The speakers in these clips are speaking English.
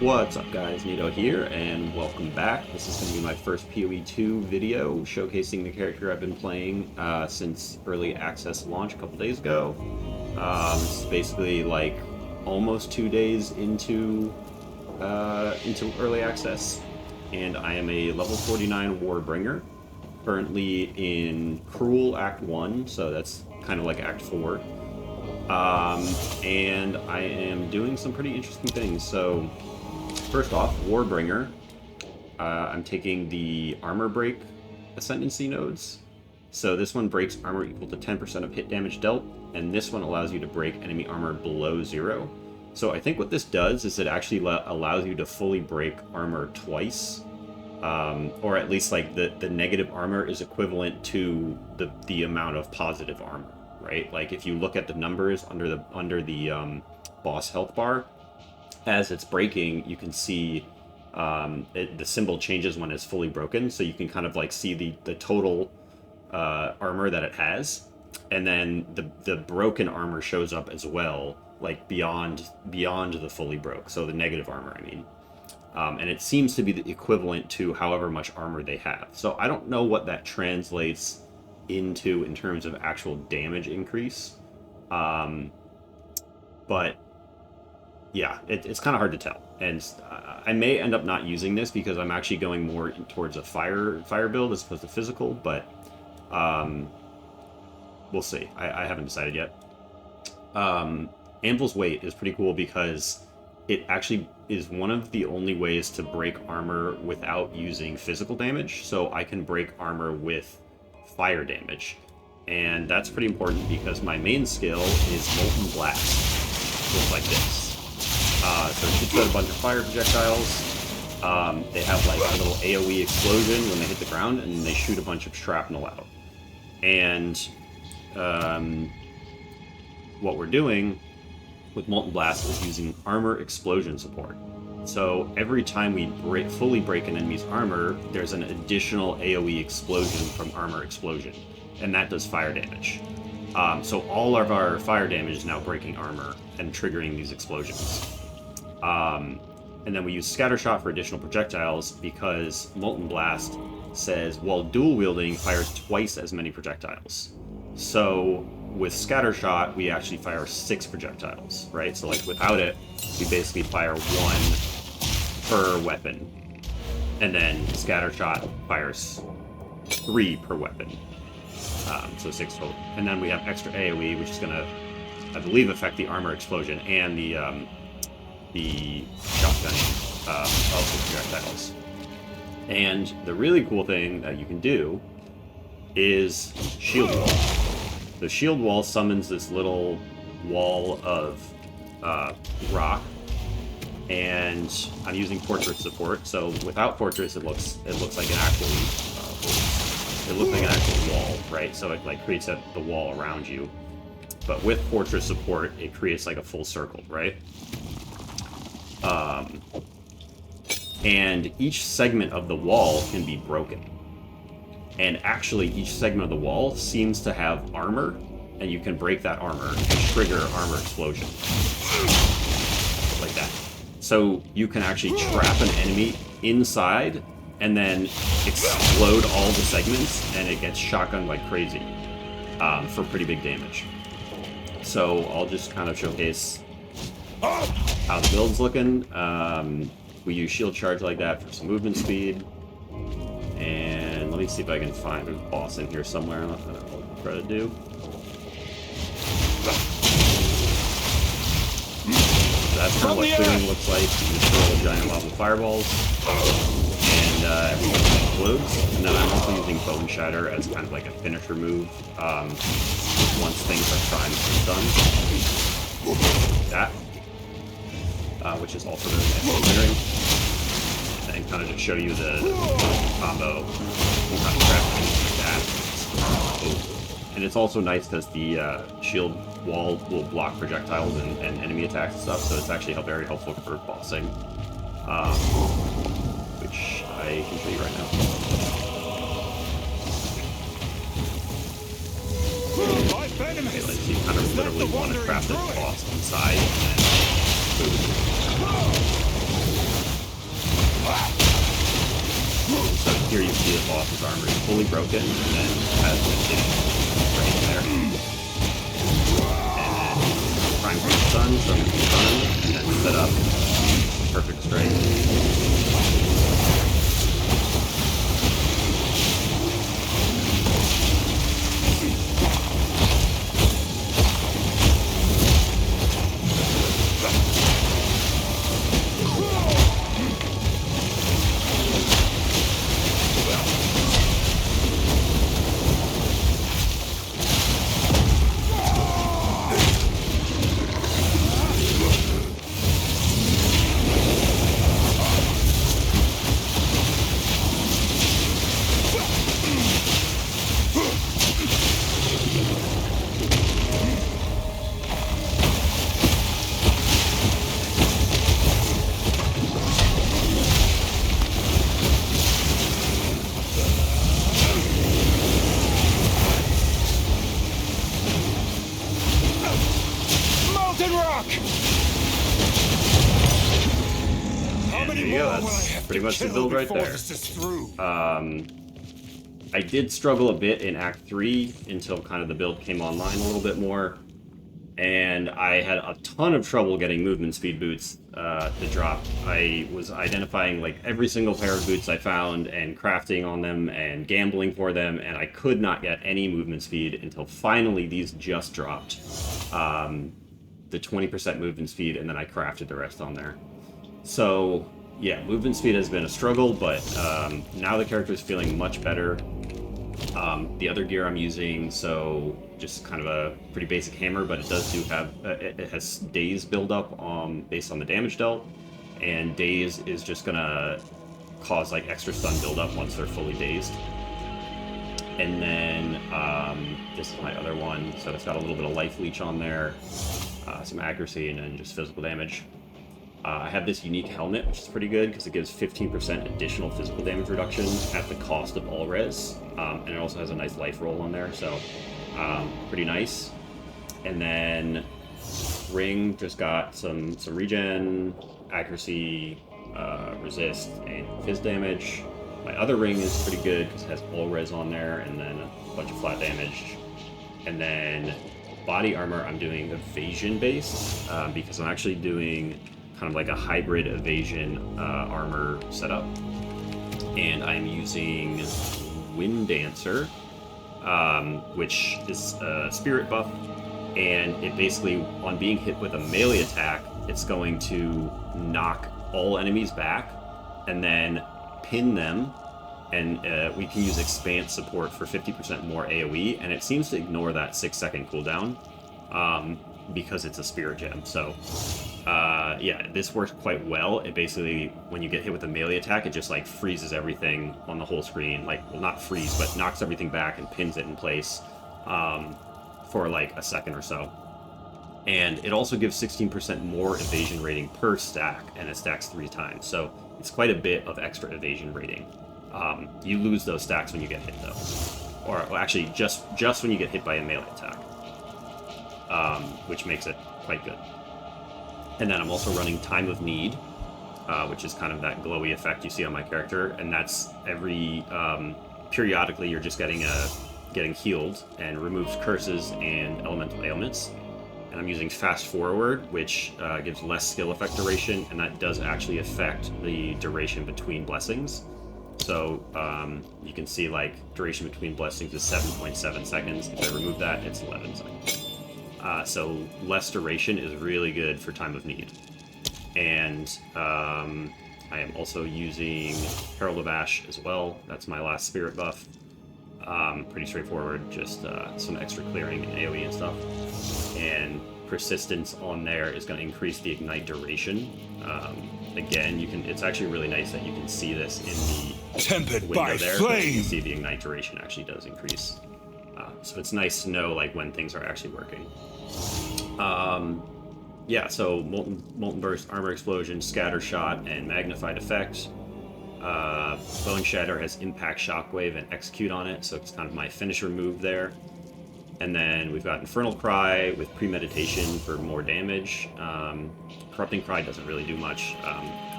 What's up guys, Nito here, and welcome back. This is going to be my first PoE2 video showcasing the character I've been playing since early access launch a couple days ago. It's basically like almost 2 days into early access, and I am a level 49 Warbringer, currently in Cruel Act 1, so that's kind of like Act 4. And I am doing some pretty interesting things. So first off, Warbringer, I'm taking the armor break ascendancy nodes. So this one breaks armor equal to 10% of hit damage dealt, and this one allows you to break enemy armor below 0. So I think what this does is it actually allows you to fully break armor twice, or at least like the negative armor is equivalent to the amount of positive armor, right? Like if you look at the numbers under the boss health bar, as it's breaking, you can see the symbol changes when it's fully broken, so you can kind of like see the total armor that it has, and then the broken armor shows up as well, like beyond the fully broke, so the negative armor, I mean. And it seems to be the equivalent to however much armor they have. So I don't know what that translates into in terms of actual damage increase, but yeah, it's kind of hard to tell, and I may end up not using this because I'm actually going more towards a fire build as opposed to physical, but we'll see. I haven't decided yet. Anvil's Weight is pretty cool because it actually is one of the only ways to break armor without using physical damage, so I can break armor with fire damage, and that's pretty important because my main skill is Molten Blast. Looks like this. So it shoots out a bunch of fire projectiles. They have like a little AoE explosion when they hit the ground, and they shoot a bunch of shrapnel out. And what we're doing with Molten Blast is using armor explosion support. So every time we fully break an enemy's armor, there's an additional AoE explosion from armor explosion, and that does fire damage. So all of our fire damage is now breaking armor and triggering these explosions. And then we use Scattershot for additional projectiles because Molten Blast says, while dual wielding, fires twice as many projectiles. So with Scattershot, we actually fire 6 projectiles, right? So like without it, we basically fire 1 per weapon. And then Scattershot fires 3 per weapon. So 6 total. And then we have extra AoE, which is going to, I believe, affect the armor explosion and the shotgunning of the projectiles. And the really cool thing that you can do is Shield Wall. The Shield Wall summons this little wall of rock, and I'm using Fortress support. So without Fortress, it looks like an actual wall, right? So it like creates the wall around you. But with Fortress support, it creates like a full circle, right? And each segment of the wall can be broken. And actually, each segment of the wall seems to have armor, and you can break that armor and trigger armor explosion. Like that. So you can actually trap an enemy inside and then explode all the segments, and it gets shotgunned like crazy for pretty big damage. So I'll just kind of showcase how the build's looking. We use shield charge like that for some movement speed. And let me see if I can find a boss in here somewhere. I'll try to do. So that's kind of what clearing looks like. You just throw giant lava fireballs, and everything explodes. And then I'm also using Bone Shatter as kind of like a finisher move once things are primed and done. That. Which is also really nice for clearing. And kind of just show you the combo, kind of trap things like that. And it's also nice because the shield wall will block projectiles and enemy attacks and stuff, so it's actually very helpful for bossing, which I can show you right now. Okay, let's see, kind of literally want to craft this boss inside, and then boom. see the boss's armor is fully broken, and then has an additional right there. And then prime for the stun, so I'm going to stun, and then set up perfect strike. That's pretty much the build right there. I did struggle a bit in Act 3 until kind of the build came online a little bit more, and I had a ton of trouble getting movement speed boots to drop. I was identifying like every single pair of boots I found and crafting on them and gambling for them, and I could not get any movement speed until finally these just dropped. The 20% movement speed, and then I crafted the rest on there. So yeah, movement speed has been a struggle, but now the character is feeling much better. The other gear I'm using, so just kind of a pretty basic hammer, but it does have it has daze build up based on the damage dealt, and daze is just gonna cause like extra stun build up once they're fully dazed. And then this is my other one, so it's got a little bit of life leech on there, some accuracy, and then just physical damage. I have this unique helmet, which is pretty good because it gives 15% additional physical damage reduction at the cost of all res, and it also has a nice life roll on there, so pretty nice. And then ring just got some regen, accuracy, resist, and phys damage. My other ring is pretty good because it has all res on there, and then a bunch of flat damage. And then body armor, I'm doing evasion based because I'm actually doing kind of like a hybrid evasion armor setup, and I'm using Wind Dancer, which is a spirit buff, and it basically, on being hit with a melee attack, it's going to knock all enemies back and then pin them, and we can use Expanse support for 50% more AoE, and it seems to ignore that 6-second cooldown because it's a spirit gem. So yeah, this works quite well. It basically, when you get hit with a melee attack, it just like freezes everything on the whole screen. Like, well, not freeze, but knocks everything back and pins it in place for like a second or so. And it also gives 16% more evasion rating per stack, and it stacks 3 times. So it's quite a bit of extra evasion rating. You lose those stacks when you get hit, though. Or well, actually, just when you get hit by a melee attack, which makes it quite good. And then I'm also running Time of Need, which is kind of that glowy effect you see on my character, and that's every periodically you're just getting healed, and removes curses and elemental ailments. And I'm using Fast Forward, which gives less skill effect duration, and that does actually affect the duration between blessings. So you can see like duration between blessings is 7.7 seconds. If I remove that, it's 11 seconds. So less duration is really good for Time of Need. And I am also using Herald of Ash as well. That's my last spirit buff. Pretty straightforward, just some extra clearing and AoE and stuff. And Persistence on there is going to increase the ignite duration. Again, it's actually really nice that you can see this in the window there. You can see the ignite duration actually does increase. So it's nice to know like when things are actually working. Yeah, so Molten Burst, Armor Explosion, Scatter Shot, and Magnified Effect. Bone Shatter has Impact, Shockwave, and Execute on it, so it's kind of my finisher move there. And then we've got Infernal Cry with Premeditation for more damage. Corrupting Cry doesn't really do much.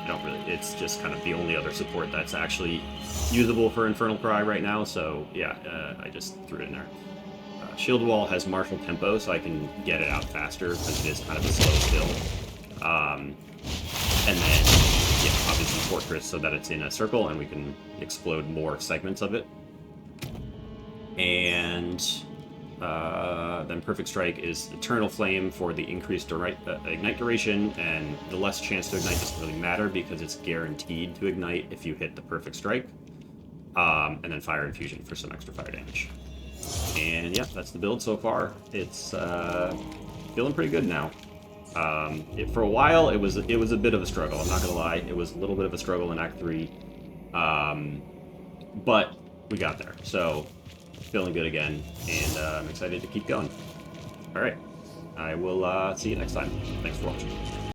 I don't really. It's just kind of the only other support that's actually usable for Infernal Cry right now. So yeah, I just threw it in there. Shield Wall has martial tempo, so I can get it out faster because it is kind of a slow build. And then, yeah, obviously Fortress so that it's in a circle and we can explode more segments of it. And then Perfect Strike is Eternal Flame for the increased ignite duration, and the less chance to ignite doesn't really matter because it's guaranteed to ignite if you hit the Perfect Strike. And then Fire Infusion for some extra fire damage. And yeah, that's the build so far. It's feeling pretty good now. For a while, it was a bit of a struggle. I'm not gonna lie, it was a little bit of a struggle in Act 3, but we got there. So feeling good again, and I'm excited to keep going. All right, I will see you next time. Thanks for watching.